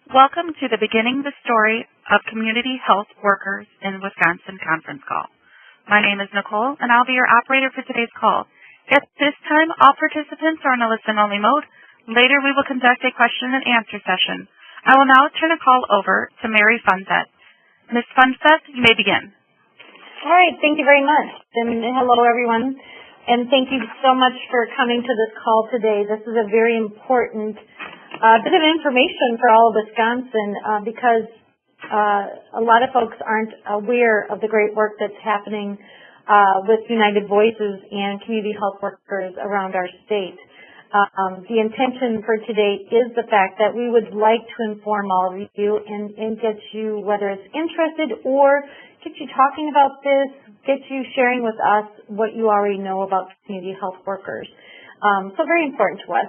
Welcome to the Beginning the Story of Community Health Workers in Wisconsin conference call. My name is Nicole, and I'll be your operator for today's call. At this time, all participants are in a listen-only mode. Later, we will conduct a question-and-answer session. I will now turn the call over to Mary Funset. Ms. Funset, you may begin. All right, thank you very much. And hello, everyone. And thank you so much for coming to this call today. This is a very important bit of information for all of Wisconsin because a lot of folks aren't aware of the great work that's happening with United Voices and community health workers around our state. The intention for today is the fact that we would like to inform all of you and get you, whether it's interested or get you talking about this, get you sharing with us what you already know about community health workers. So very important to us.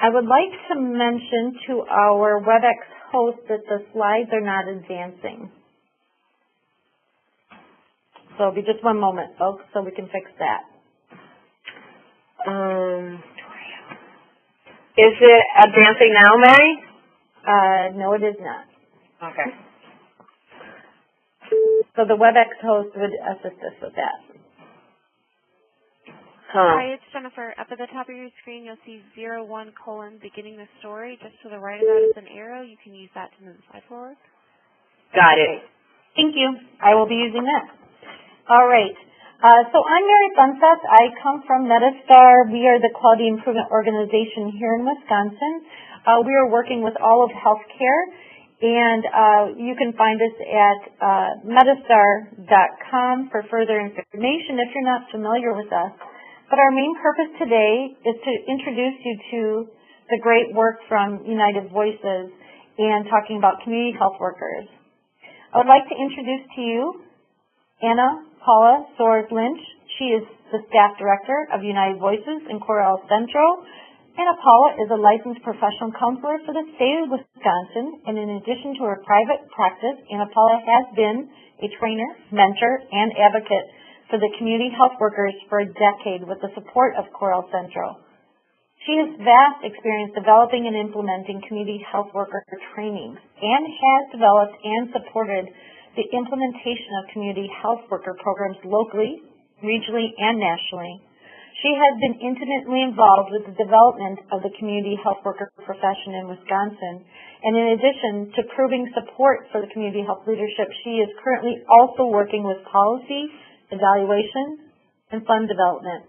I would like to mention to our WebEx host that the slides are not advancing. So it'll be just one moment, folks, so we can fix that. Is it advancing now, Mary? No, it is not. Okay. So the WebEx host would assist us with that. Hi, it's Jennifer. Up at the top of your screen, you'll see 01:, beginning the story. Just to the right of that is an arrow. You can use that to move the slide forward. Got it. Thank you. I will be using that. All right. So I'm Mary Funset. I come from Metastar. We are the quality improvement organization here in Wisconsin. We are working with all of healthcare, and you can find us at metastar.com for further information if you're not familiar with us. But our main purpose today is to introduce you to the great work from United Voices and talking about community health workers. I would like to introduce to you Anna Paula Soares-Lynch. She is the staff director of United Voices in Corral Central. Anna Paula is a licensed professional counselor for the state of Wisconsin, and in addition to her private practice, Anna Paula has been a trainer, mentor, and advocate for the community health workers for a decade with the support of Corral Central. She has vast experience developing and implementing community health worker training and has developed and supported the implementation of community health worker programs locally, regionally, and nationally. She has been intimately involved with the development of the community health worker profession in Wisconsin, and in addition to proving support for the community health leadership, she is currently also working with policy, evaluation, and fund development.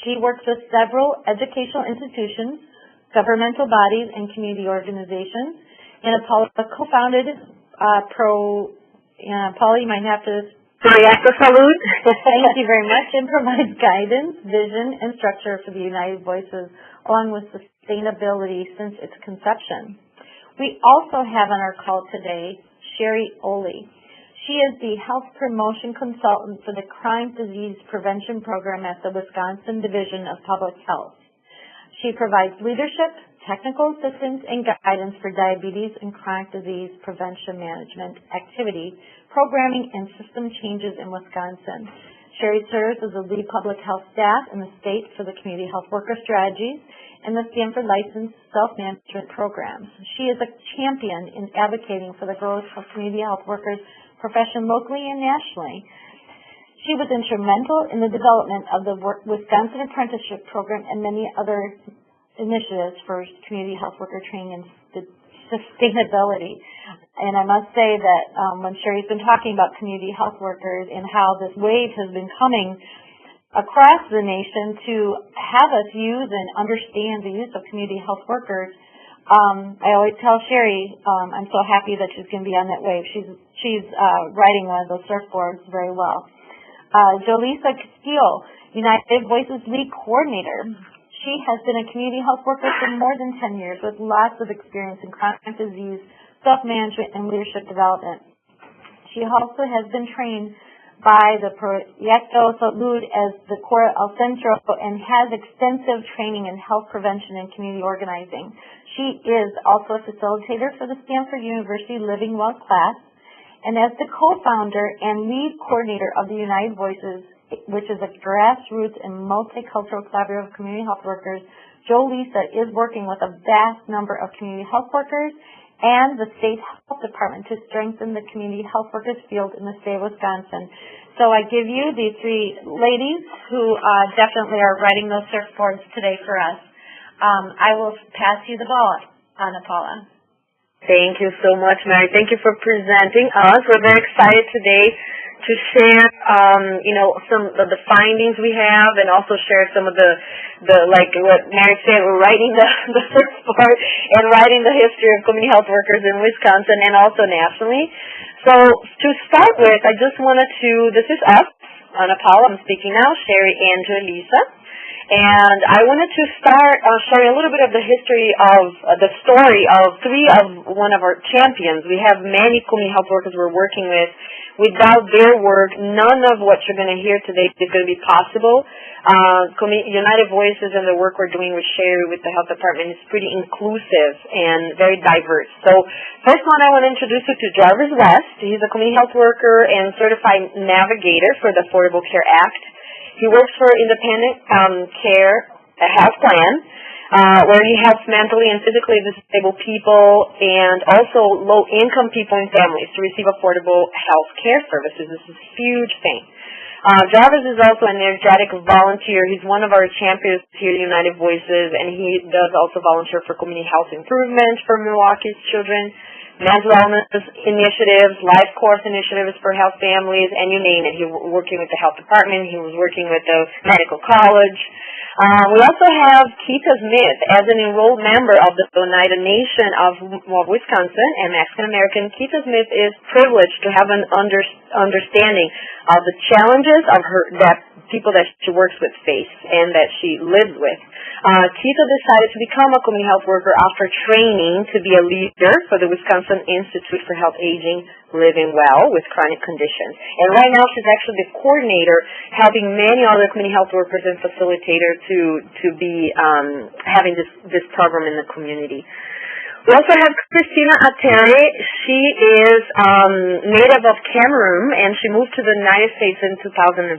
She works with several educational institutions, governmental bodies, and community organizations. And Paula co-founded Paula, you might have to... Salute. Thank you very much, and provides guidance, vision, and structure for the United Voices, along with sustainability since its conception. We also have on our call today Sherry Oley. She is the health promotion consultant for the Chronic Disease Prevention Program at the Wisconsin Division of Public Health. She provides leadership, technical assistance, and guidance for diabetes and chronic disease prevention management activity, programming, and system changes in Wisconsin. Sherry serves as the lead public health staff in the state for the community health worker strategies and the Stanford Licensed Self-Management Programs. She is a champion in advocating for the growth of community health workers profession locally and nationally. She was instrumental in the development of the Wisconsin Apprenticeship Program and many other initiatives for community health worker training and sustainability. And I must say that when Sherry's been talking about community health workers and how this wave has been coming across the nation to have us use and understand the use of community health workers, I always tell Sherry I'm so happy that she's going to be on that wave. She's riding one of those surfboards very well. Jolisa Castillo, United Voices lead coordinator. She has been a community health worker for more than 10 years with lots of experience in chronic disease, self-management, and leadership development. She also has been trained by the Proyecto Salud as the Corral Centro and has extensive training in health prevention and community organizing. She is also a facilitator for the Stanford University Living Well class, and as the co-founder and lead coordinator of the United Voices which is a grassroots and multicultural collaborative of community health workers. Lisa is working with a vast number of community health workers and the state health department to strengthen the community health workers field in the state of Wisconsin. So I give you these three ladies who definitely are writing those surfboards today for us. I will pass you the ball, Ana Paula. Thank you so much, Mary. Thank you for presenting us. We're very excited today to share, some of the findings we have, and also share some of the like what Mary said, we're writing the first part and writing the history of community health workers in Wisconsin and also nationally. So to start with, I just wanted to, this is us, Ana Paula, I'm speaking now, Sherry, Andrew, Lisa. And I wanted to start sharing a little bit of the history of the story of one of our champions. We have many community health workers we're working with. Without their work, none of what you're going to hear today is going to be possible. United Voices and the work we're doing with Sherry with the health department is pretty inclusive and very diverse. So first one, I want to introduce you to Jarvis West. He's a community health worker and certified navigator for the Affordable Care Act. He works for Independent Care Health Plan, where he helps mentally and physically disabled people and also low-income people and families to receive affordable health care services. This is a huge thing. Jarvis is also an energetic volunteer. He's one of our champions here at United Voices, and he does also volunteer for community health improvement for Milwaukee's children, mental wellness initiatives, life course initiatives for health families, and you name it. He was working with the health department. He was working with the medical college. We also have Keita Smith as an enrolled member of the Oneida Nation of Wisconsin and Mexican American. Keita Smith is privileged to have an understanding of the challenges of that people that she works with face and that she lives with. Keita decided to become a community health worker after training to be a leader for the Wisconsin Institute for Health Aging, Living Well with Chronic Conditions. And right now she's actually the coordinator helping many other community health workers and facilitators to be having this program in the community. We also have Christina Atere. She is native of Cameroon, and she moved to the United States in 2005.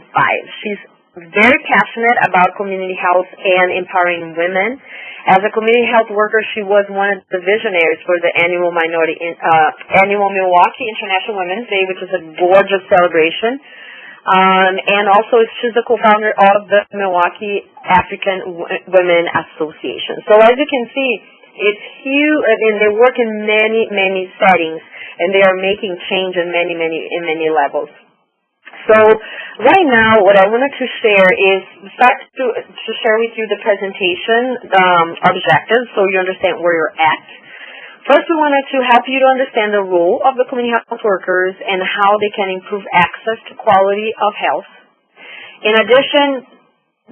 She's very passionate about community health and empowering women. As a community health worker, she was one of the visionaries for the annual Milwaukee International Women's Day, which is a gorgeous celebration. And also she's the co-founder of the Milwaukee African Women Association. So as you can see, it's huge. I mean, they work in many, many settings, and they are making change in many levels. So right now, what I wanted to share is start to share with you the presentation objectives, so you understand where you're at. First, we wanted to help you to understand the role of the community health workers and how they can improve access to quality of health. In addition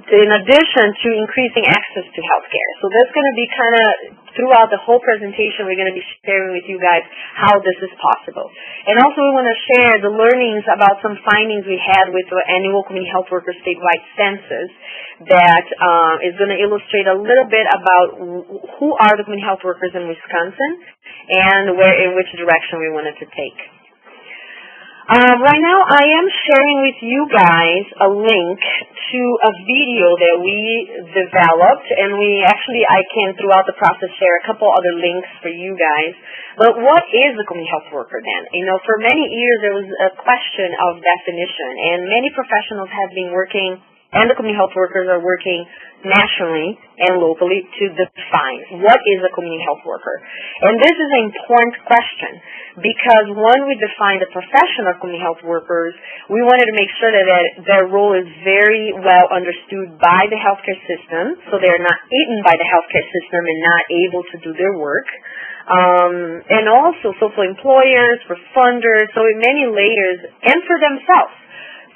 to increasing access to health care. So that's going to be kind of throughout the whole presentation, we're going to be sharing with you guys how this is possible. And also we want to share the learnings about some findings we had with the annual community health workers statewide census that is going to illustrate a little bit about who are the community health workers in Wisconsin and in which direction we wanted to take. Right now, I am sharing with you guys a link to a video that we developed, and I can, throughout the process, share a couple other links for you guys. But what is a community health worker then? You know, for many years, there was a question of definition, and many professionals have been working, and the community health workers are working nationally and locally to define what is a community health worker. And this is an important question because when we define the profession of community health workers, we wanted to make sure that their role is very well understood by the healthcare system, so they're not eaten by the healthcare system and not able to do their work. And also for employers, for funders, so in many layers, and for themselves.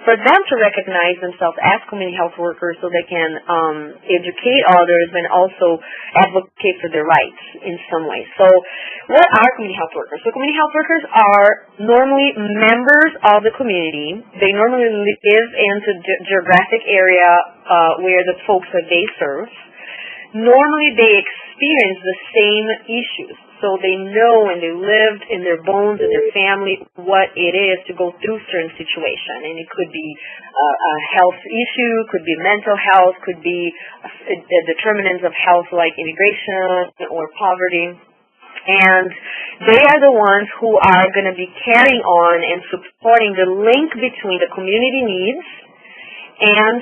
For them to recognize themselves as community health workers so they can educate others and also advocate for their rights in some way. So what are community health workers? So community health workers are normally members of the community. They normally live in the geographic area where the folks that they serve. Normally they experience the same issues. so they know and they lived in their bones and their family what it is to go through certain situation. And it could be a health issue, could be mental health, could be the determinants of health like immigration or poverty. And they are the ones who are going to be carrying on and supporting the link between the community needs and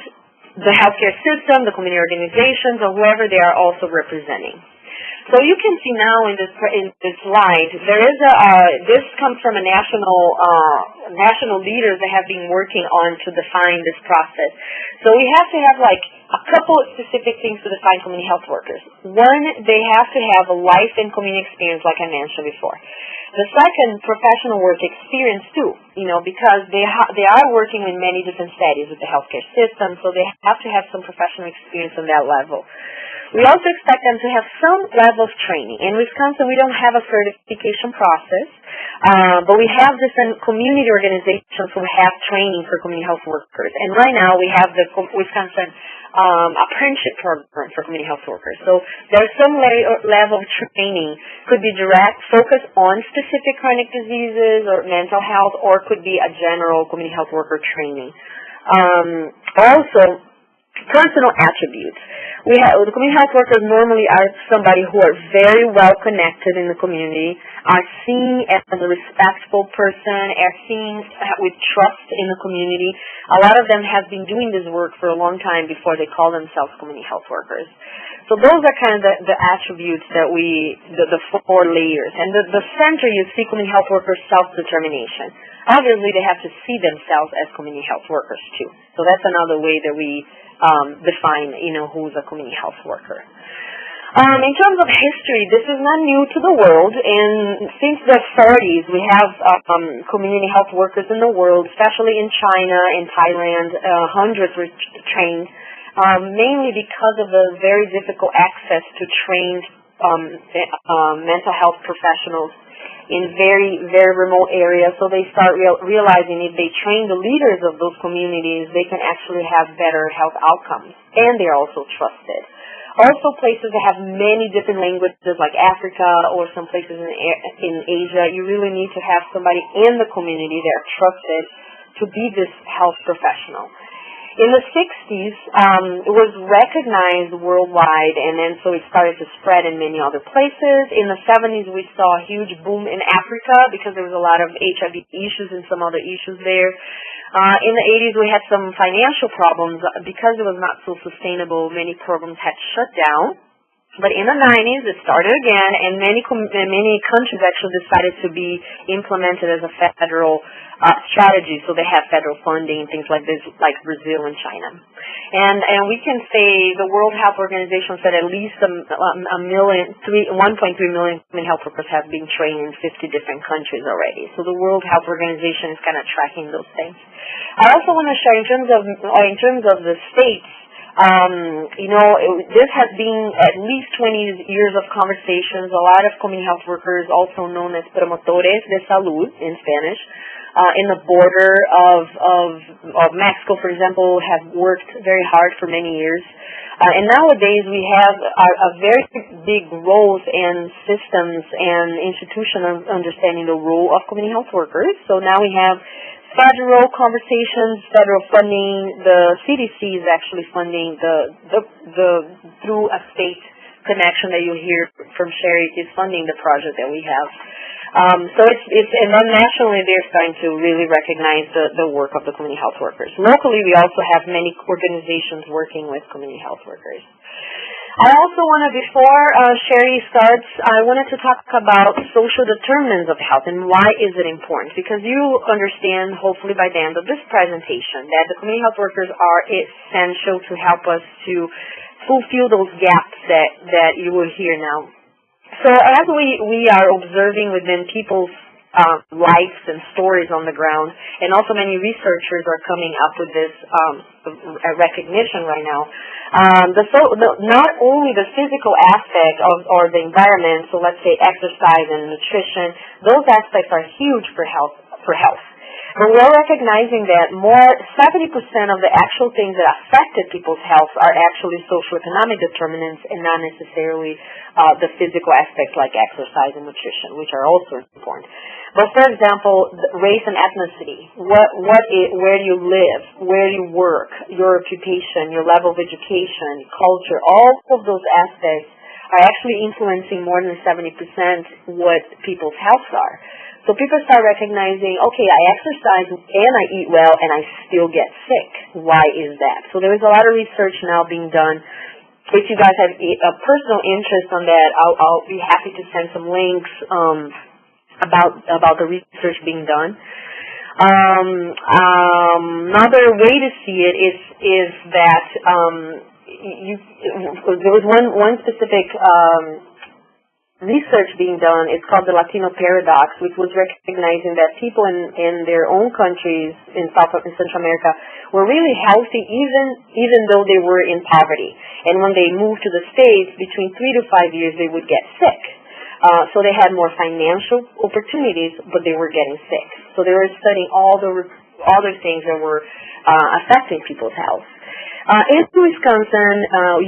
the healthcare system, the community organizations, or whoever they are also representing. So you can see now in this slide, there is this comes from a national leaders that have been working on to define this process. So we have to have like a couple of specific things to define community health workers. One, they have to have a life and community experience, like I mentioned before. The second, professional work experience too, because they are working in many different settings with the healthcare system, so they have to have some professional experience on that level. We also expect them to have some level of training. In Wisconsin, we don't have a certification process, but we have different community organizations who have training for community health workers. And right now, we have the Wisconsin apprenticeship program for community health workers. So there's some level of training, could be direct, focused on specific chronic diseases or mental health, or could be a general community health worker training. Also, personal attributes. The community health workers normally are somebody who are very well connected in the community, are seen as a respectful person, are seen with trust in the community. A lot of them have been doing this work for a long time before they call themselves community health workers. So those are kind of the attributes that the four layers. And the center, you see community health workers' self-determination. Obviously, they have to see themselves as community health workers, too. So that's another way that we define, who's a community health worker. In terms of history, this is not new to the world, and since the 30s, we have community health workers in the world, especially in China and Thailand. Hundreds were trained, mainly because of the very difficult access to trained mental health professionals in very, very remote areas. So they start realizing if they train the leaders of those communities, they can actually have better health outcomes, and they're also trusted. Also, places that have many different languages, like Africa or some places in Asia, you really need to have somebody in the community that are trusted to be this health professional. In the 60s, it was recognized worldwide, and then so it started to spread in many other places. In the 70s, we saw a huge boom in Africa because there was a lot of HIV issues and some other issues there. In the 80s, we had some financial problems. Because it was not so sustainable, many programs had shut down. But in the 90s, it started again, and many countries actually decided to be implemented as a federal strategy. So they have federal funding, things like this, like Brazil and China. And we can say the World Health Organization said at least 1.3 million community health workers have been trained in 50 different countries already. So the World Health Organization is kind of tracking those things. I also want to share in terms of the states. This has been at least 20 years of conversations. A lot of community health workers, also known as promotores de salud in Spanish, in the border of Mexico, for example, have worked very hard for many years. And nowadays we have a very big roles in systems and institutions understanding the role of community health workers. So now we have federal conversations, federal funding. The CDC is actually funding through a state connection that you hear from Sherry is funding the project that we have. So and then nationally they're starting to really recognize the work of the community health workers. Locally, we also have many organizations working with community health workers. I also want to, before Sherry starts, I wanted to talk about social determinants of health and why is it important. Because you understand, hopefully by the end of this presentation, that the community health workers are essential to help us to fulfill those gaps that you will hear now. So as we are observing within people's lives and stories on the ground, and also many researchers are coming up with this recognition right now. Not only the physical aspect or the environment, so let's say exercise and nutrition, those aspects are huge for health. But we're recognizing that 70% of the actual things that affected people's health are actually socioeconomic determinants and not necessarily the physical aspects like exercise and nutrition, which are also important. But for example, race and ethnicity, where do you live, where do you work, your occupation, your level of education, culture, all of those aspects are actually influencing more than 70% what people's health are. So people start recognizing, okay, I exercise and I eat well and I still get sick. Why is that? So there is a lot of research now being done. If you guys have a personal interest on that, I'll be happy to send some links about the research being done. Another way to see it is that there was one specific research being done. It's called the Latino Paradox, which was recognizing that people in their own countries in South and Central America were really healthy even though they were in poverty. And when they moved to the States, between 3 to 5 years, they would get sick. So they had more financial opportunities, but they were getting sick. So they were studying all the other things that were affecting people's health. In Wisconsin,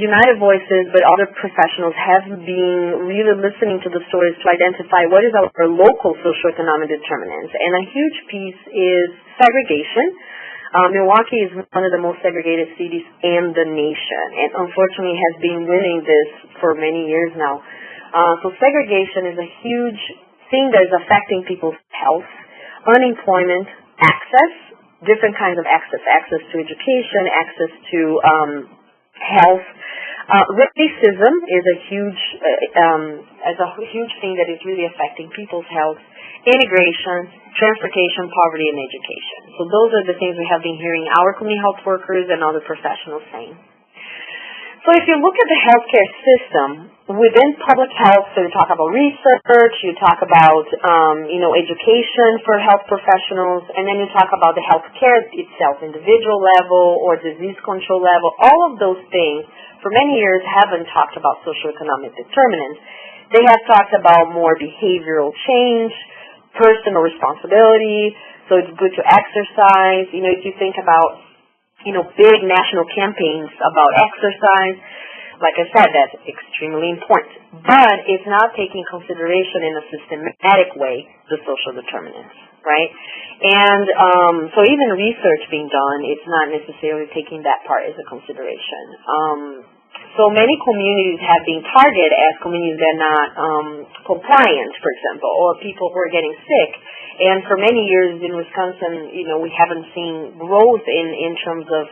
United Voices, but other professionals have been really listening to the stories to identify what is our local socioeconomic determinants. And a huge piece is segregation. Milwaukee is one of the most segregated cities in the nation, and unfortunately has been winning this for many years now. So segregation is a huge thing that is affecting people's health, unemployment, access, different kinds of access to education, access to health. Racism is a huge thing that is really affecting people's health. Immigration, transportation, poverty, and education. So those are the things we have been hearing our community health workers and other professionals saying. So if you look at the healthcare system, within public health, so you talk about research, you talk about, education for health professionals, and then you talk about the healthcare itself, individual level or disease control level. All of those things, for many years, haven't talked about socioeconomic determinants. They have talked about more behavioral change, personal responsibility, so it's good to exercise. If you think about big national campaigns about exercise, like I said, that's extremely important. But it's not taking consideration in a systematic way the social determinants, right? And so even research being done, it's not necessarily taking that part as a consideration. So many communities have been targeted as communities that are not compliant, for example, or people who are getting sick. And for many years in Wisconsin, we haven't seen growth in terms of,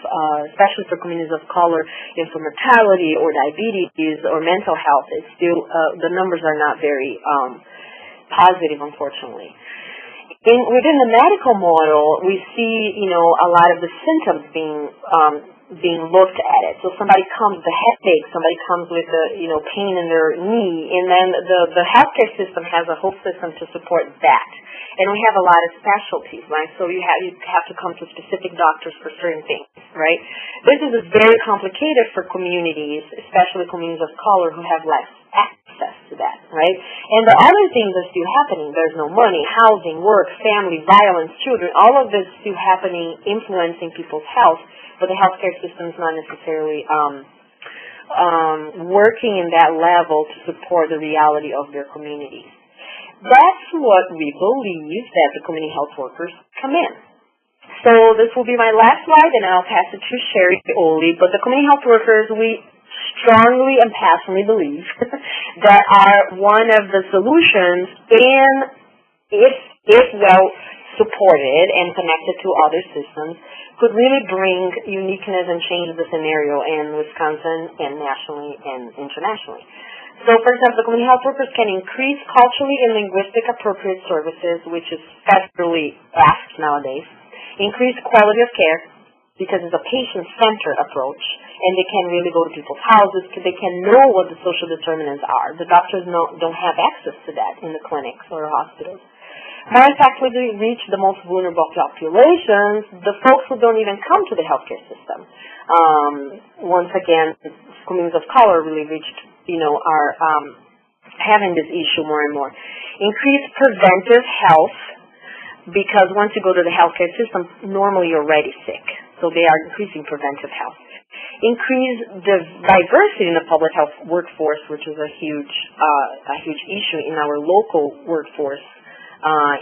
especially for communities of color, for mortality or diabetes or mental health. It's still, the numbers are not very positive, unfortunately. Within the medical model, we see, a lot of the symptoms being looked at it. So somebody comes with a headache, somebody comes with pain in their knee, and then the healthcare system has a whole system to support that. And we have a lot of specialties, right? So you have to come to specific doctors for certain things, right? This is very complicated for communities, especially communities of color who have less access to that, right? And the other things are still happening. There's no money, housing, work, family, violence, children, all of this is still happening, influencing people's health, but the healthcare system is not necessarily working in that level to support the reality of their communities. That's what we believe that the community health workers come in. So this will be my last slide, and I'll pass it to Sherry Oli. But the community health workers, we strongly and passionately believe that are one of the solutions, and if well supported and connected to other systems, could really bring uniqueness and change the scenario in Wisconsin and nationally and internationally. So, for example, the community health workers can increase culturally and linguistic appropriate services, which is federally asked nowadays, increase quality of care, because it's a patient-centered approach, and they can really go to people's houses, because they can know what the social determinants are. The doctors don't have access to that in the clinics or hospitals. More effectively reach the most vulnerable populations, the folks who don't even come to the healthcare system. Once again, communities of color really reached, are having this issue more and more. Increase preventive health, because once you go to the healthcare system, normally you're already sick. So they are increasing preventive health. Increase the diversity in the public health workforce, which is a huge issue in our local workforce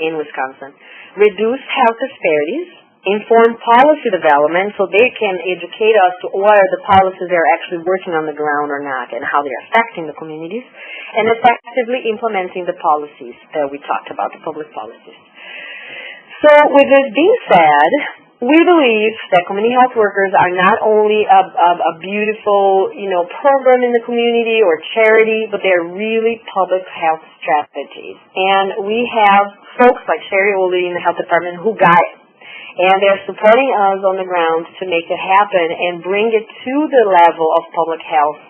in Wisconsin. Reduce health disparities. Inform policy development so they can educate us to what are the policies they're actually working on the ground or not and how they're affecting the communities. And effectively implementing the policies that we talked about, the public policies. So with this being said, we believe that community health workers are not only a beautiful, program in the community or charity, but they're really public health strategies. And we have folks like Sherry Oley in the health department who got it. And they're supporting us on the ground to make it happen and bring it to the level of public health,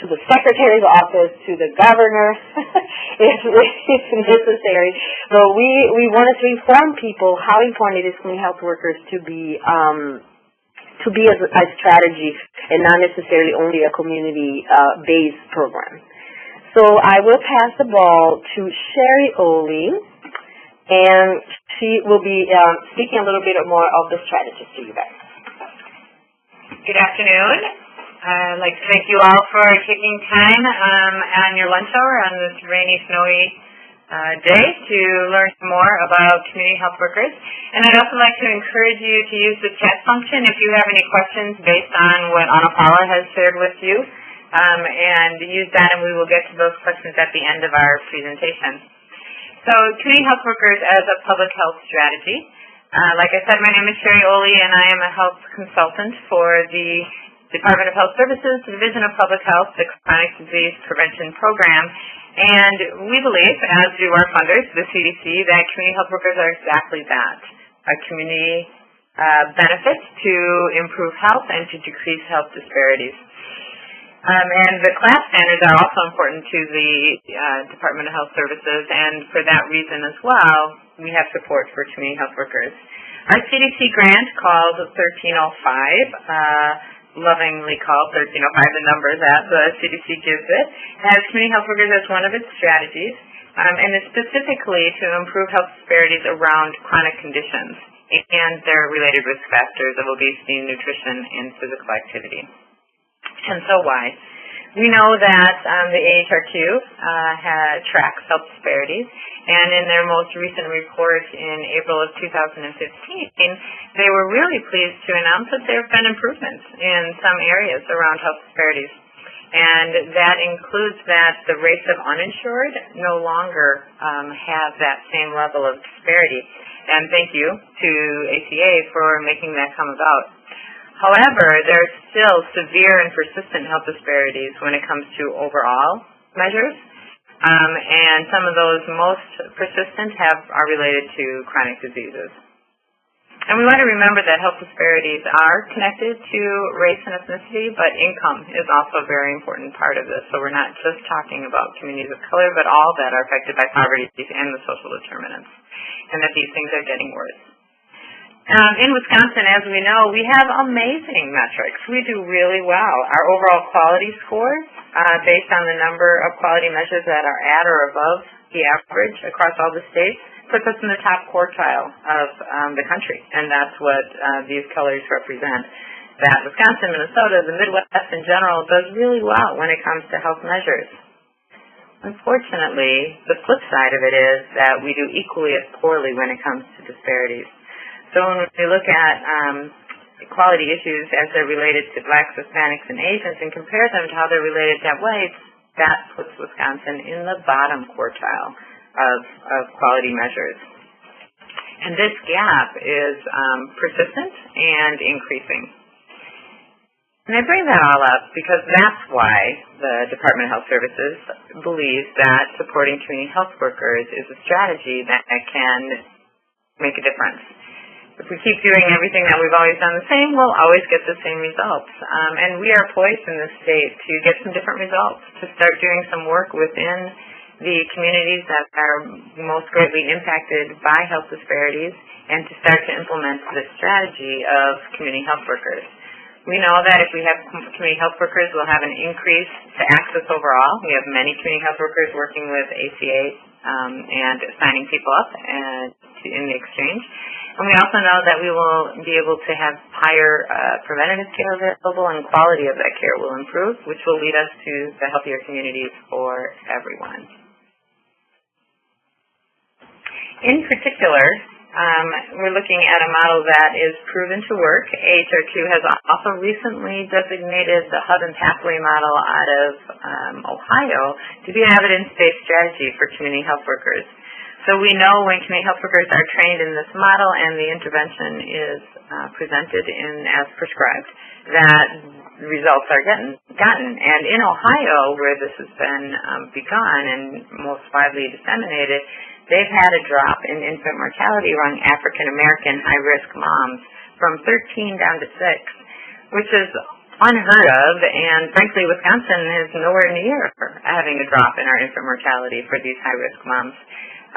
to the Secretary's office, to the governor, if necessary. So we wanted to inform people how important it is for community health workers to be a strategy and not necessarily only a community-based program. So I will pass the ball to Sherry Oley, and she will be speaking a little bit more of the strategies to you guys. Good afternoon. I'd like to thank you all for taking time on your lunch hour on this rainy, snowy day to learn more about community health workers. And I'd also like to encourage you to use the chat function if you have any questions based on what Ana Paula has shared with you, and use that, and we will get to those questions at the end of our presentation. So community health workers as a public health strategy. Like I said, my name is Sherry Oley, and I am a health consultant for the Department of Health Services, Division of Public Health, the Chronic Disease Prevention Program. And we believe, as do our funders, the CDC, that community health workers are exactly that, a community benefit to improve health and to decrease health disparities. And the class standards are also important to the Department of Health Services, and for that reason as well, we have support for community health workers. Our CDC grant called 1305, lovingly called 1305, the number that the CDC gives it, has community health workers as one of its strategies, and it's specifically to improve health disparities around chronic conditions and their related risk factors of obesity, nutrition, and physical activity. And so why? We know that the AHRQ tracks health disparities, and in their most recent report in April of 2015, they were really pleased to announce that there have been improvements in some areas around health disparities. And that includes that the rates of uninsured no longer have that same level of disparity. And thank you to ACA for making that come about. However, there are still severe and persistent health disparities when it comes to overall measures, and some of those most persistent are related to chronic diseases. And we want to remember that health disparities are connected to race and ethnicity, but income is also a very important part of this. So we're not just talking about communities of color, but all that are affected by poverty and the social determinants, and that these things are getting worse. In Wisconsin, as we know, we have amazing metrics. We do really well. Our overall quality scores, based on the number of quality measures that are at or above the average across all the states, puts us in the top quartile of the country, and that's what these colors represent. That Wisconsin, Minnesota, the Midwest in general, does really well when it comes to health measures. Unfortunately, the flip side of it is that we do equally as poorly when it comes to disparities. So when we look at equality issues as they're related to blacks, Hispanics, and Asians and compare them to how they're related to whites, that puts Wisconsin in the bottom quartile of quality measures. And this gap is persistent and increasing. And I bring that all up because that's why the Department of Health Services believes that supporting community health workers is a strategy that can make a difference. If we keep doing everything that we've always done the same, we'll always get the same results. And we are poised in this state to get some different results, to start doing some work within the communities that are most greatly impacted by health disparities, and to start to implement the strategy of community health workers. We know that if we have community health workers, we'll have an increase to access overall. We have many community health workers working with ACA and signing people up in the exchange. And we also know that we will be able to have higher preventative care available, and quality of that care will improve, which will lead us to the healthier communities for everyone. In particular, we're looking at a model that is proven to work. AHR2 has also recently designated the hub and pathway model out of Ohio to be an evidence-based strategy for community health workers. So we know when community health workers are trained in this model and the intervention is presented as prescribed, that results are gotten. And in Ohio, where this has been begun and most widely disseminated, they've had a drop in infant mortality among African American high-risk moms from 13 down to 6, which is unheard of, and frankly, Wisconsin is nowhere near having a drop in our infant mortality for these high-risk moms.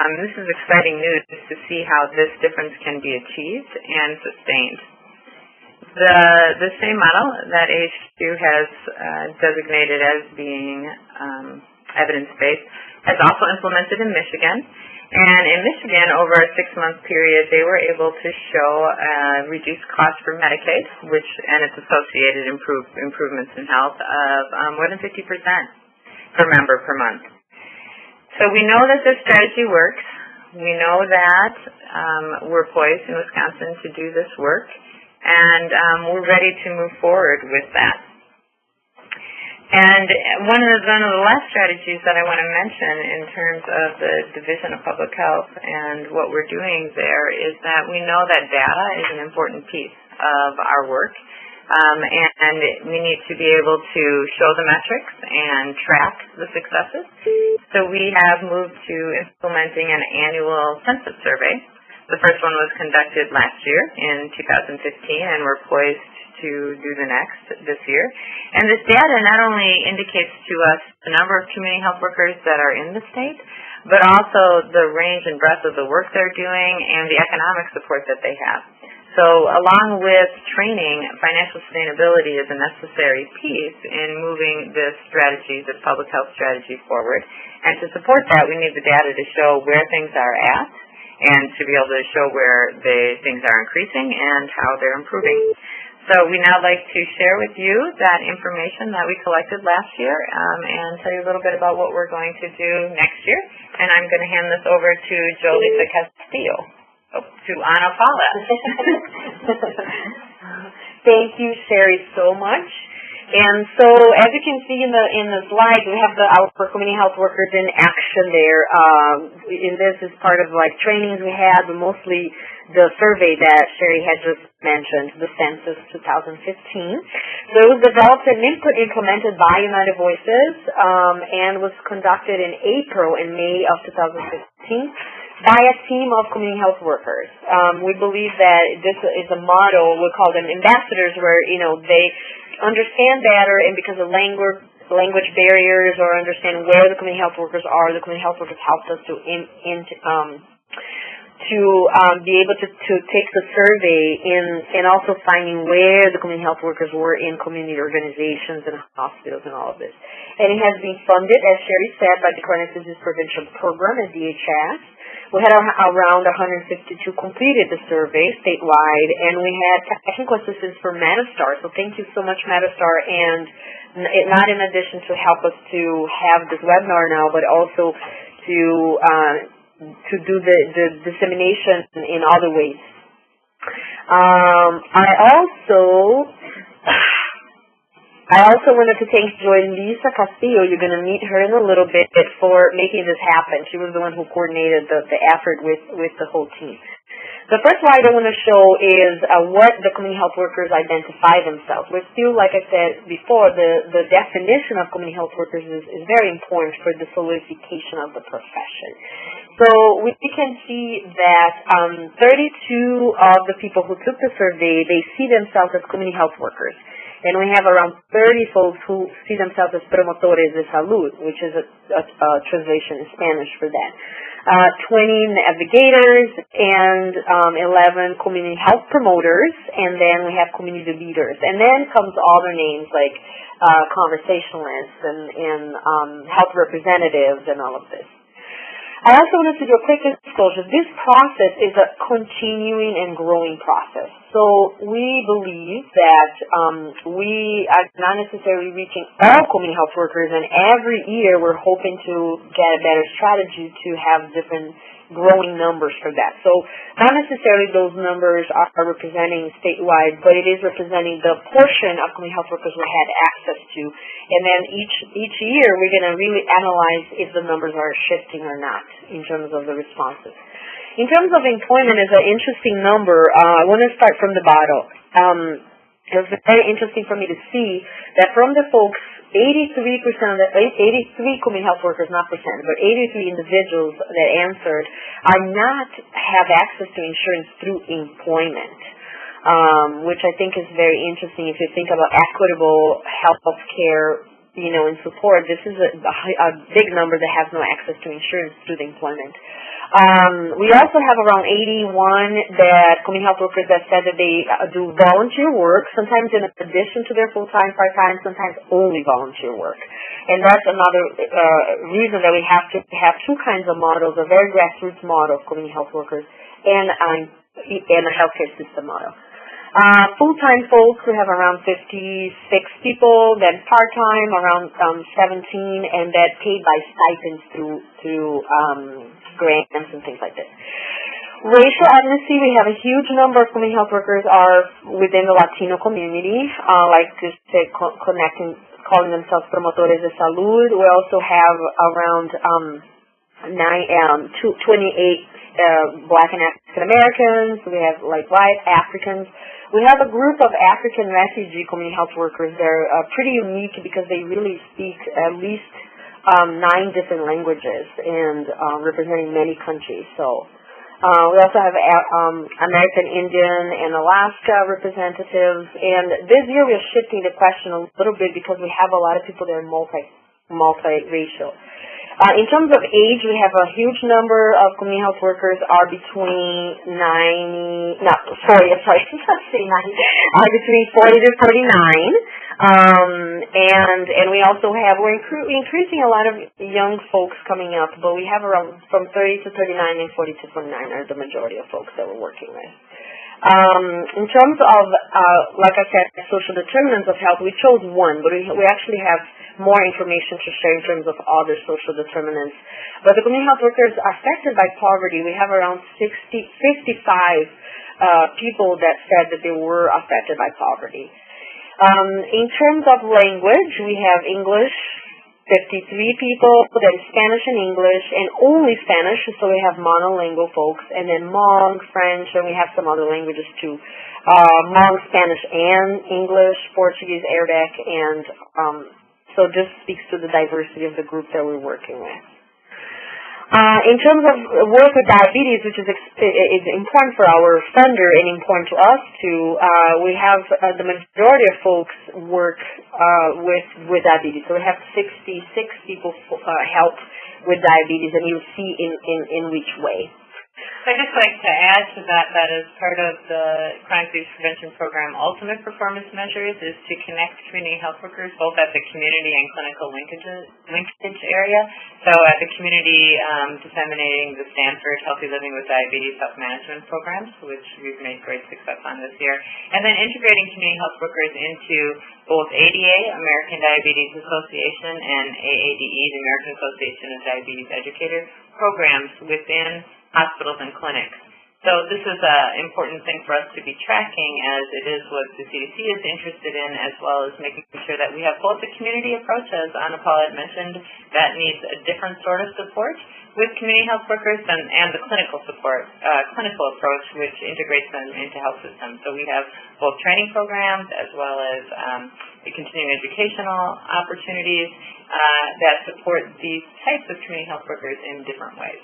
This is exciting news to see how this difference can be achieved and sustained. The same model that AHQ has designated as being evidence-based has also implemented in Michigan. And in Michigan, over a 6-month period, they were able to show reduced cost for Medicaid, and its associated improvements in health of more than 50% per member per month. So we know that this strategy works. We know that we're poised in Wisconsin to do this work, and we're ready to move forward with that. And one of the last strategies that I want to mention in terms of the Division of Public Health and what we're doing there is that we know that data is an important piece of our work, and we need to be able to show the metrics and track the successes. So we have moved to implementing an annual census survey. The first one was conducted last year in 2015, and we're poised to do the next this year. And this data not only indicates to us the number of community health workers that are in the state, but also the range and breadth of the work they're doing and the economic support that they have. So along with training, financial sustainability is a necessary piece in moving this strategy, this public health strategy forward. And to support that, we need the data to show where things are at and to be able to show where things are increasing and how they're improving. So we now like to share with you that information that we collected last year and tell you a little bit about what we're going to do next year. And I'm going to hand this over to Jolisa Castillo. To Ana Paula. Thank you, Sherry, so much. And so, as you can see in the slide, we have our community health workers in action there. In this is part of trainings we had, but mostly the survey that Sherry had just mentioned, the Census 2015. So it was developed and implemented by United Voices and was conducted in April and May of 2015. By a team of community health workers. We believe that this is a model, we call them ambassadors, where they understand better, and because of language barriers or understand where the community health workers are, the community health workers helped us to be able to take the survey and also finding where the community health workers were in community organizations and hospitals and all of this. And it has been funded, as Sherry said, by the Chronic Disease Prevention Program at DHS. We had around 152 completed the survey statewide, and we had technical assistance from Metastar. So thank you so much, Metastar, and not in addition to help us to have this webinar now, but also to do the dissemination in other ways. I also wanted to thank Jolisa Castillo. You're going to meet her in a little bit for making this happen. She was the one who coordinated the effort with the whole team. The first slide I want to show is what the community health workers identify themselves. We're still, like I said before, the definition of community health workers is very important for the solidification of the profession. So we can see that 32 of the people who took the survey, they see themselves as community health workers. And we have around 30 folks who see themselves as promotores de salud, which is a translation in Spanish for that. 20 navigators and 11 community health promoters, and then we have community leaders. And then comes other names like conversationalists and health representatives and all of this. I also wanted to do a quick disclosure. This process is a continuing and growing process. So we believe that we are not necessarily reaching all community health workers, and every year we're hoping to get a better strategy to have different growing numbers for that. So not necessarily those numbers are representing statewide, but it is representing the portion of community health workers we had access to. And then each year we're going to really analyze if the numbers are shifting or not in terms of the responses. In terms of employment, is an interesting number. I want to start from the bottom. It was very interesting for me to see that from the folks, 83% of the 83 community health workers, not percent, but 83 individuals that answered are not have access to insurance through employment, which I think is very interesting. If you think about equitable health care, and support, this is a big number that has no access to insurance through the employment. We also have around 81 that community health workers that said that they do volunteer work, sometimes in addition to their full-time, part-time, sometimes only volunteer work. And that's another reason that we have to have two kinds of models, a very grassroots model of community health workers and a healthcare system model. Full-time folks, we have around 56 people, then part-time around 17, and that paid by stipends through grants and things like this. Racial ethnicity, we have a huge number of community health workers are within the Latino community, like just calling themselves promotores de salud. We also have around 28 Black and African Americans. We have white Africans. We have a group of African refugee community health workers. They're pretty unique because they really speak at least 9 different languages and representing many countries. So we also have American Indian and Alaska representatives. And this year we are shifting the question a little bit because we have a lot of people that are multiracial. In terms of age, we have a huge number of community health workers are between 40 to 49. And we also have, we're increasing a lot of young folks coming up, but we have around from 30 to 39 and 40 to 49 are the majority of folks that we're working with. In terms of, like I said, social determinants of health, we chose one, but we actually have more information to share in terms of other social determinants. But the community health workers affected by poverty, we have around 55 people that said that they were affected by poverty. In terms of language, we have English, 53 people, then Spanish and English, and only Spanish, so we have monolingual folks, and then Hmong, French, and we have some other languages too. Hmong, Spanish, and English, Portuguese, Arabic, and so this speaks to the diversity of the group that we're working with. In terms of work with diabetes, which is important for our funder and important to us too, we have the majority of folks work with diabetes. So we have 66 people help with diabetes, and you'll see in which way. I'd just like to add to that as part of the Chronic Disease Prevention Program ultimate performance measures is to connect community health workers both at the community and clinical linkage area. So at the community, disseminating the Stanford Healthy Living with Diabetes Self-Management programs, which we've made great success on this year, and then integrating community health workers into both ADA, American Diabetes Association, and AADE, the American Association of Diabetes Educators, programs within hospitals and clinics. So this is an important thing for us to be tracking, as it is what the CDC is interested in, as well as making sure that we have both the community approach, as Anna Paula had mentioned, that needs a different sort of support with community health workers, and the clinical support, clinical approach, which integrates them into health systems. So we have both training programs as well as the continuing educational opportunities that support these types of community health workers in different ways.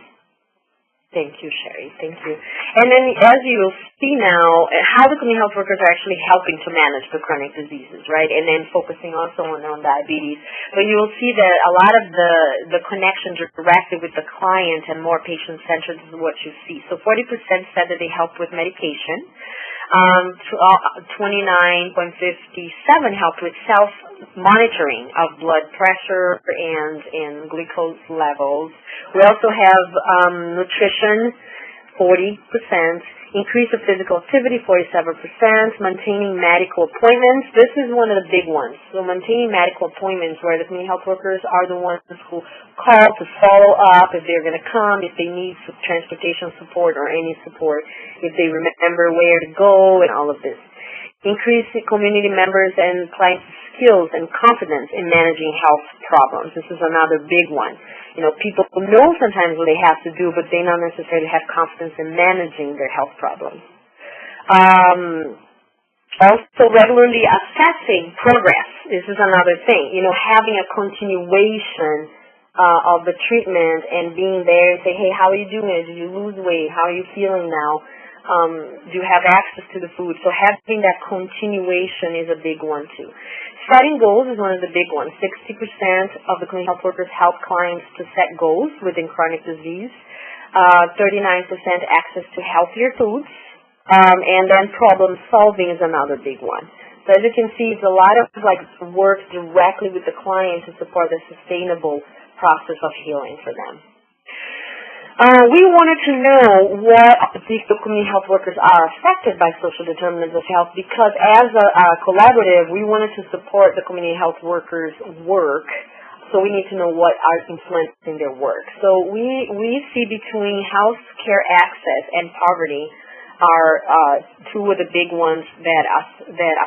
Thank you, Sherry. Thank you. And then as you will see now, how the community health workers are actually helping to manage the chronic diseases, right? And then focusing also on diabetes. But you will see that a lot of the connections are directly with the client and more patient-centered is what you see. So 40% said that they help with medication. 29.57 helped with self-monitoring of blood pressure and glucose levels. We also have nutrition, 40%, increase of physical activity, 47%, maintaining medical appointments. This is one of the big ones. So maintaining medical appointments, where the community health workers are the ones who call to follow up if they're going to come, if they need transportation support or any support, if they remember where to go and all of this. Increase community members and clients' skills and confidence in managing health problems. This is another big one. You know, people know sometimes what they have to do, but they not necessarily have confidence in managing their health problems. Also, regularly assessing progress. This is another thing. You know, having a continuation of the treatment and being there and say, hey, how are you doing? Did you lose weight? How are you feeling now? Do you have access to the food? So having that continuation is a big one too. Setting goals is one of the big ones. 60% of the community health workers help clients to set goals within chronic disease. 39% access to healthier foods. And then problem solving is another big one. So as you can see, it's a lot of work directly with the client to support the sustainable process of healing for them. We wanted to know what the community health workers are affected by social determinants of health, because as a collaborative, we wanted to support the community health workers' work, so we need to know what are influencing their work. So we see between health care access and poverty are two of the big ones that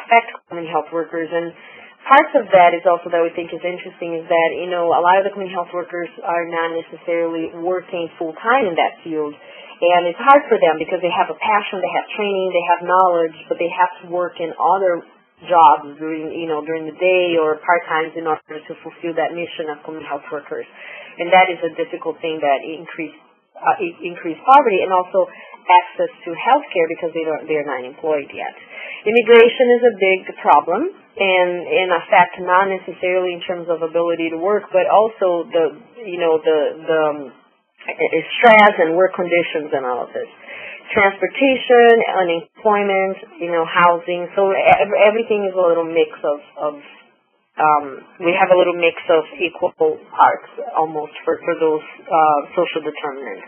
affect community health workers. And parts of that is also that we think is interesting is that, you know, a lot of the community health workers are not necessarily working full-time in that field. And it's hard for them because they have a passion, they have training, they have knowledge, but they have to work in other jobs during the day or part-times in order to fulfill that mission of community health workers. And that is a difficult thing that increase poverty, and also access to health care because they're not employed yet. Immigration is a big problem, and in effect, not necessarily in terms of ability to work, but also the stress and work conditions and all of this. Transportation, unemployment, housing. So everything is a little mix of we have a little mix of equal parts almost for those social determinants.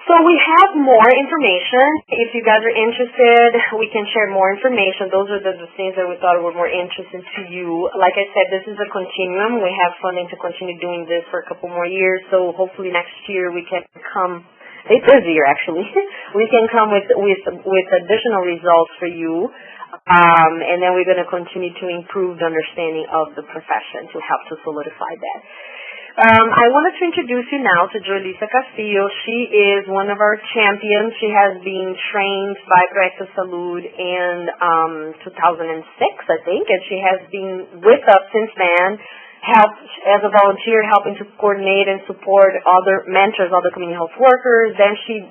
So we have more information. If you guys are interested, we can share more information. Those are the things that we thought were more interesting to you. Like I said, this is a continuum. We have funding to continue doing this for a couple more years. So hopefully next year we can come, this year actually, we can come with additional results for you. And then we're going to continue to improve the understanding of the profession to help to solidify that. I wanted to introduce you now to Julissa Castillo. She is one of our champions. She has been trained by Proyecto Salud in 2006, I think, and she has been with us since then, helped as a volunteer, helping to coordinate and support other mentors, other community health workers. Then she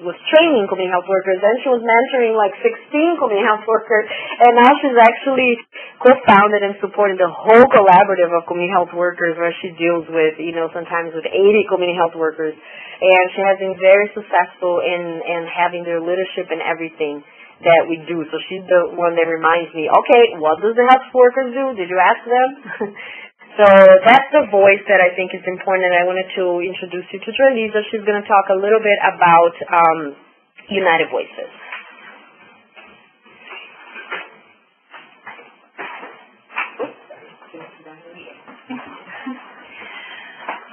was training community health workers, then she was mentoring 16 community health workers, and now she's actually co-founded and supporting the whole collaborative of community health workers, where she deals with, sometimes with 80 community health workers, and she has been very successful in having their leadership in everything that we do. So she's the one that reminds me, okay, what does the health workers do? Did you ask them? So that's the voice that I think is important, and I wanted to introduce you to Julissa. She's going to talk a little bit about United Voices.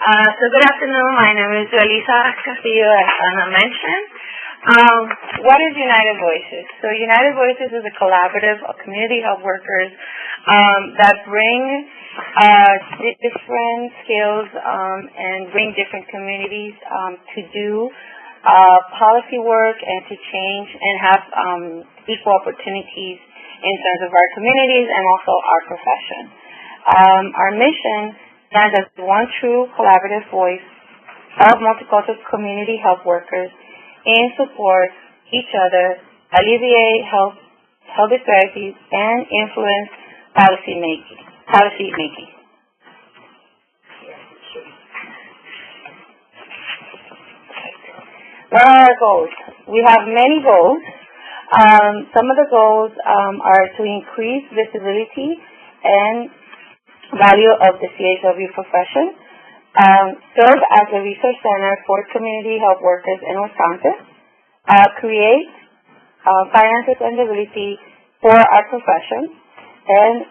So good afternoon. My name is Julissa Castillo, as Ana mentioned. What is United Voices? So United Voices is a collaborative of community health workers that bring different skills and bring different communities to do policy work and to change and have equal opportunities in terms of our communities and also our profession. Our mission stands as one true collaborative voice of multicultural community health workers in support each other, alleviate health disparities, and influence policy making. What are our goals? We have many goals. Some of the goals are to increase visibility and value of the CHW profession, serve as a resource center for community health workers in Wisconsin, create finance accountability for our profession, and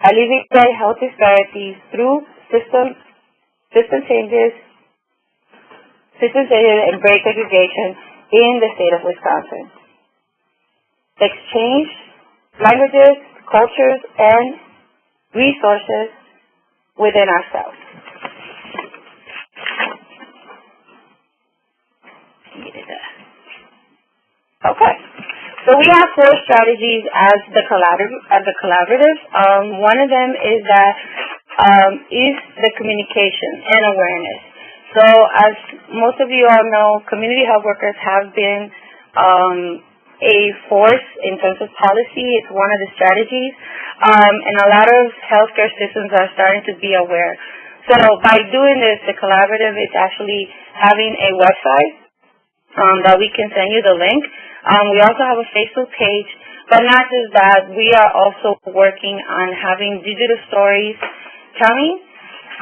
alleviate health disparities through system changes and break segregation in the state of Wisconsin. Exchange languages, cultures, and resources within ourselves. Okay. So we have 4 strategies as the collaborative. One of them is the communication and awareness. So as most of you all know, community health workers have been a force in terms of policy. It's one of the strategies, and a lot of healthcare systems are starting to be aware. So by doing this, the collaborative is actually having a website that we can send you the link. We also have a Facebook page, but not just that, we are also working on having digital stories telling,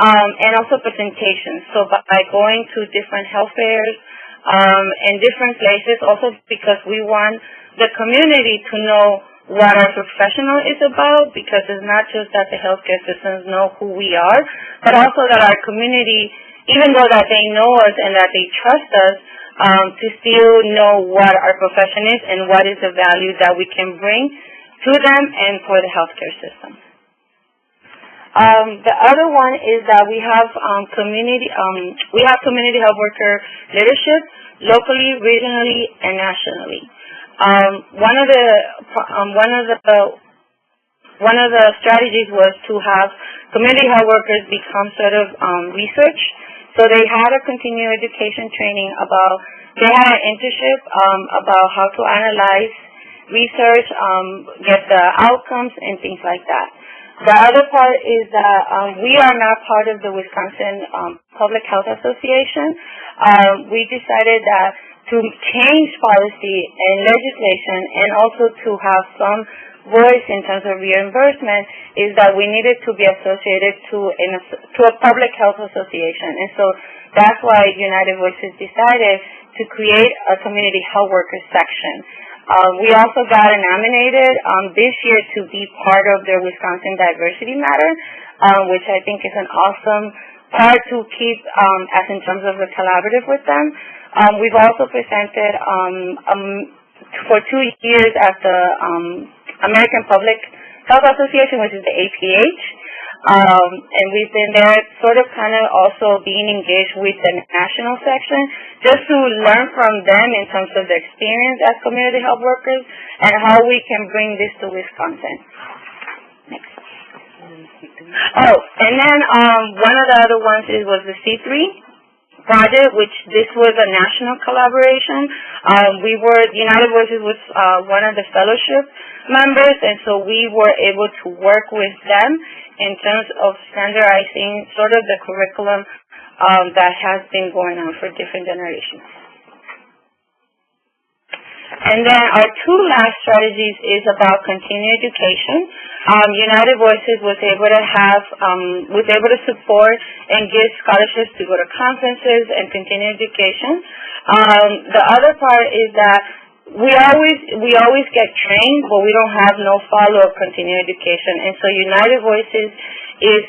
and also presentations. So by going to different health fairs and different places, also because we want the community to know what our professional is about, because it's not just that the healthcare systems know who we are, but also that our community, even though that they know us and that they trust us, to still know what our profession is and what is the value that we can bring to them and for the healthcare system. The other one is that we have community health worker leadership locally, regionally, and nationally. One of the strategies was to have community health workers become sort of research. So they had a continuing education training they had an internship about how to analyze research, get the outcomes, and things like that. The other part is that we are not part of the Wisconsin Public Health Association. We decided that to change policy and legislation and also to have some voice in terms of reimbursement is that we needed to be associated to a public health association. And so that's why United Voices decided to create a community health workers section. We also got nominated this year to be part of their Wisconsin Diversity Matter, which I think is an awesome part to keep as in terms of the collaborative with them. We've also presented for 2 years at the American Public Health Association, which is the APH, and we've been there sort of kind of also being engaged with the national section just to learn from them in terms of the experience as community health workers and how we can bring this to Wisconsin. Next. Oh, and then one of the other ones was the C3 project, which this was a national collaboration. United Voices was one of the fellowship members, and so we were able to work with them in terms of standardizing sort of the curriculum that has been going on for different generations. And then our 2 last strategies is about continuing education. United Voices was able to support and give scholarships to go to conferences and continue education. The other part is that we always get trained, but we don't have no follow-up continuing education. And so United Voices is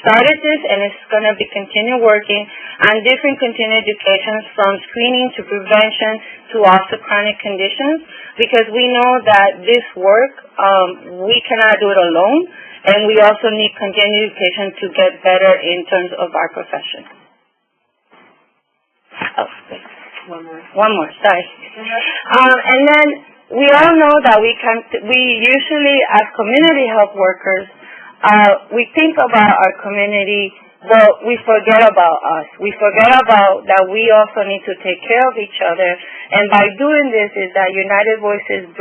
started this, and it's going to be continue working on different continuing educations from screening to prevention to also chronic conditions, because we know that this work, we cannot do it alone, and we also need continuing education to get better in terms of our profession. Oh, one more, sorry. And then we all know that we usually, as community health workers, we think about our community, but we forget about us. We forget about that we also need to take care of each other. And by doing this is that United Voices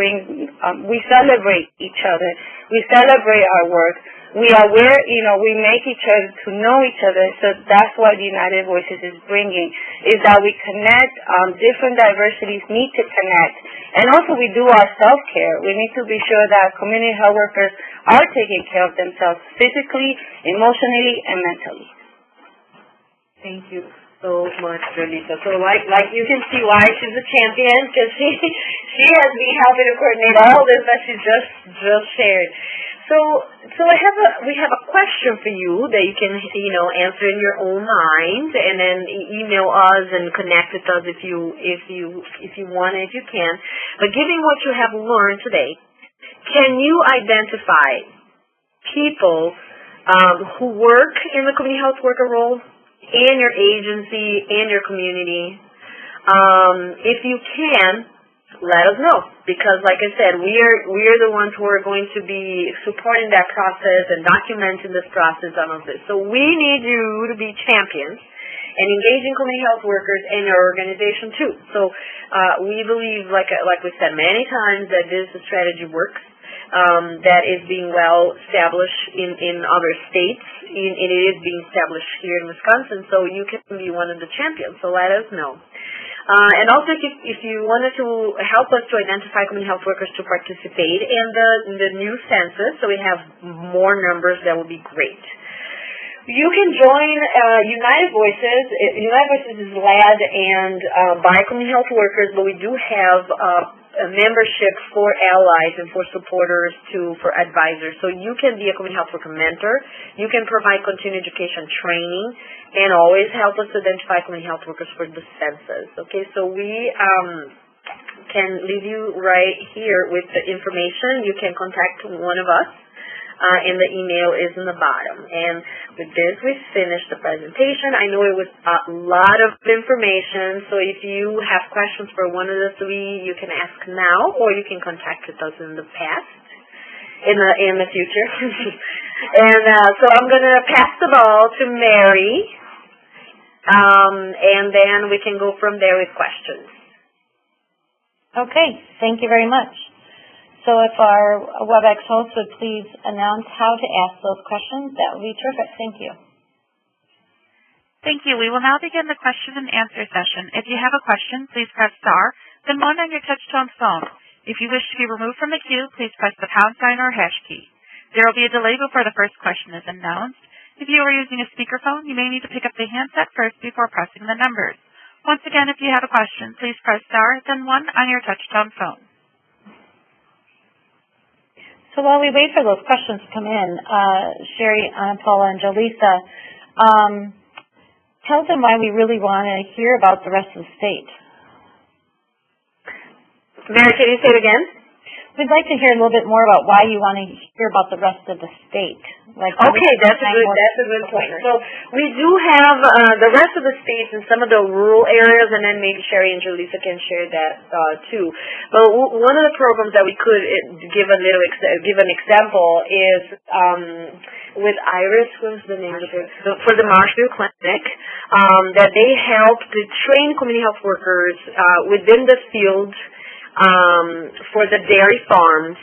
we celebrate each other. We celebrate our work. we are aware, we make each other to know each other, so that's what United Voices is bringing, is that we connect, different diversities need to connect, and also we do our self-care. We need to be sure that community health workers are taking care of themselves physically, emotionally, and mentally. Thank you so much, Jolisa. So like you can see why she's a champion, because she has been helping to coordinate all this that she just shared. So we have a question for you that you can answer in your own mind, and then email us and connect with us if you want, if you can. But given what you have learned today, can you identify people who work in the community health worker role in your agency, in your community? If you can, let us know, because like I said, we are the ones who are going to be supporting that process and documenting this process and all of this. So we need you to be champions and engaging community health workers in your organization too. So we believe, like we said many times, that this strategy works. That is being well established in other states. It is being established here in Wisconsin, so you can be one of the champions. So let us know. And also, if you wanted to help us to identify community health workers to participate in the new census, so we have more numbers, that would be great. You can join United Voices. United Voices is led and by community health workers, but we do have a membership for allies and for supporters for advisors. So you can be a community health worker mentor. You can provide continuing education training and always help us identify community health workers for the census. Okay, so we can leave you right here with the information. You can contact one of us. And the email is in the bottom. And with this, we've finished the presentation. I know it was a lot of information, so if you have questions for one of the three, you can ask now, or you can contact us in the past, in the future. And so I'm going to pass the ball to Mary, and then we can go from there with questions. Okay, thank you very much. So if our WebEx host would please announce how to ask those questions, that would be terrific. Thank you. Thank you. We will now begin the question and answer session. If you have a question, please press star, then 1 on your touch-tone phone. If you wish to be removed from the queue, please press the pound sign or hash key. There will be a delay before the first question is announced. If you are using a speakerphone, you may need to pick up the handset first before pressing the numbers. Once again, if you have a question, please press star, then 1 on your touch-tone phone. So while we wait for those questions to come in, Sherry, Paula, and Jolisa, tell them why we really want to hear about the rest of the state. Mary, can you say it again? We'd like to hear a little bit more about why you want to hear about the rest of the state. Okay, that's a good point. So we do have the rest of the states and some of the rural areas, and then maybe Sherry and Jolisa can share that too. But one of the programs that we could give an example is with Iris, what's the name of it? For the Marshville Clinic, that they help to train community health workers within the field for the dairy farms,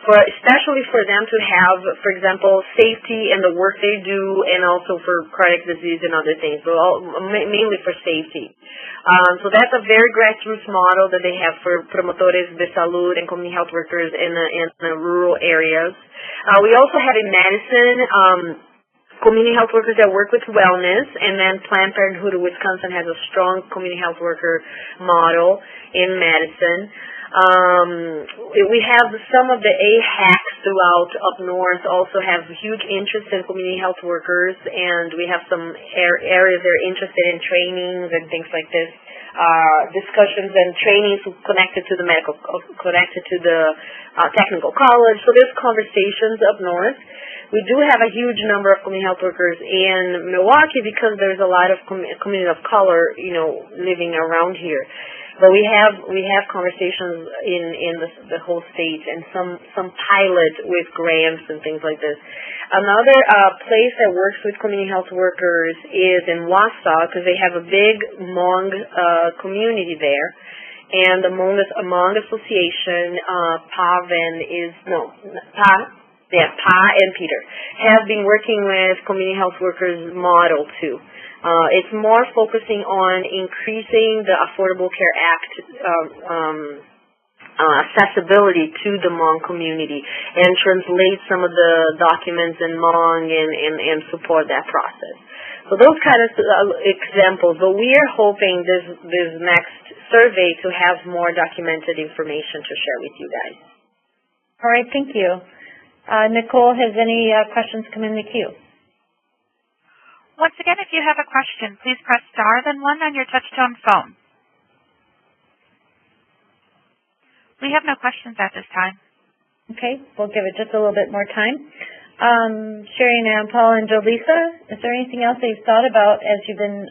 especially for them to have, for example, safety in the work they do, and also for cardiac disease and other things, but mainly for safety. So that's a very grassroots model that they have for promotores de salud and community health workers in the rural areas. We also have in medicine community health workers that work with wellness, and then Planned Parenthood of Wisconsin has a strong community health worker model in medicine. We have some of the AHACs throughout up north also have huge interest in community health workers, and we have some areas that are interested in trainings and things like this, discussions and trainings connected to the technical college. So there's conversations up north. We do have a huge number of community health workers in Milwaukee because there's a lot of community of color, living around here. But we have conversations in the whole state, and some pilot with grants and things like this. Another place that works with community health workers is in Wausau, because they have a big Hmong community there. And the Hmong Association, PAVN, Pa and Peter, have been working with community health workers model too. It's more focusing on increasing the Affordable Care Act accessibility to the Hmong community and translate some of the documents in Hmong and support that process. So those kind of examples, but we are hoping this next survey to have more documented information to share with you guys. All right, thank you. Nicole, has any questions come in the queue? Once again, if you have a question, please press star then 1 on your touch-tone phone. We have no questions at this time. Okay, we'll give it just a little bit more time. Sherry and Paul and Jolisa, is there anything else that you've thought about as you've been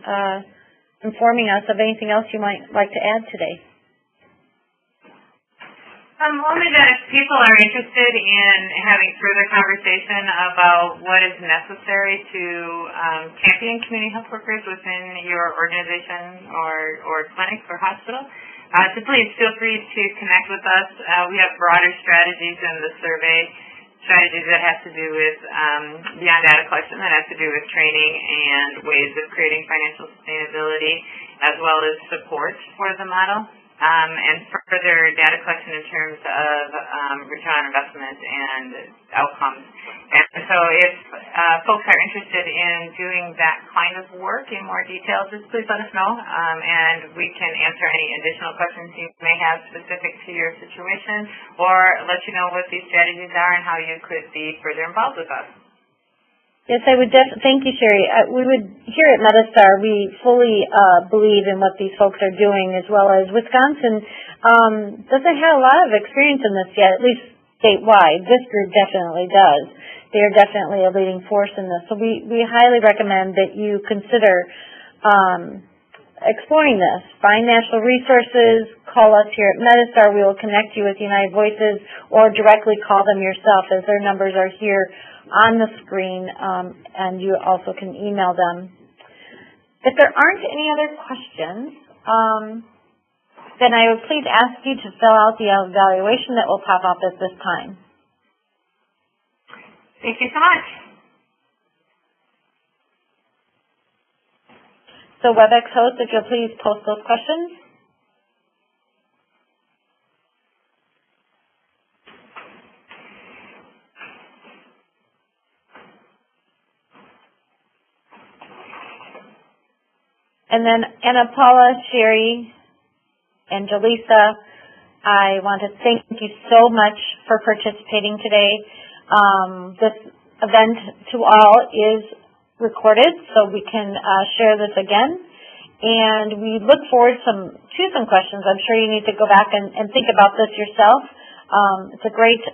informing us of anything else you might like to add today? Only that if people are interested in having further conversation about what is necessary to champion community health workers within your organization or clinic or hospital, so please feel free to connect with us. We have broader strategies in the survey, strategies that have to do with beyond data collection, that have to do with training and ways of creating financial sustainability, as well as support for the model. And further data collection in terms of return on investment and outcomes. And so if folks are interested in doing that kind of work in more detail, just please let us know, and we can answer any additional questions you may have specific to your situation, or let you know what these strategies are and how you could be further involved with us. Yes, I would thank you, Sherry. We would, here at Metastar, we fully believe in what these folks are doing, as well as Wisconsin doesn't have a lot of experience in this yet, at least statewide. This group definitely does. They are definitely a leading force in this. So we highly recommend that you consider exploring this. Find national resources, call us here at Metastar. We will connect you with United Voices, or directly call them yourself, as their numbers are here on the screen, and you also can email them. If there aren't any other questions, then I would please ask you to fill out the evaluation that will pop up at this time. Thank you so much. So WebEx host, if you'll please post those questions. And then Anna Paula, Sherry, and Jolisa, I want to thank you so much for participating today. This event to all is recorded, so we can share this again. And we look forward to some questions. I'm sure you need to go back and think about this yourself. It's a great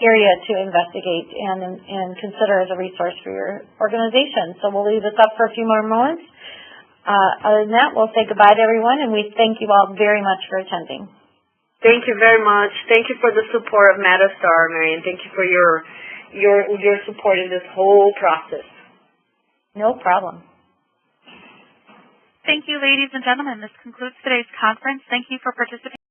area to investigate and consider as a resource for your organization. So we'll leave this up for a few more moments. Other than that, we'll say goodbye to everyone, and we thank you all very much for attending. Thank you very much. Thank you for the support of Metastar, Marian. Thank you for your support in this whole process. No problem. Thank you, ladies and gentlemen. This concludes today's conference. Thank you for participating.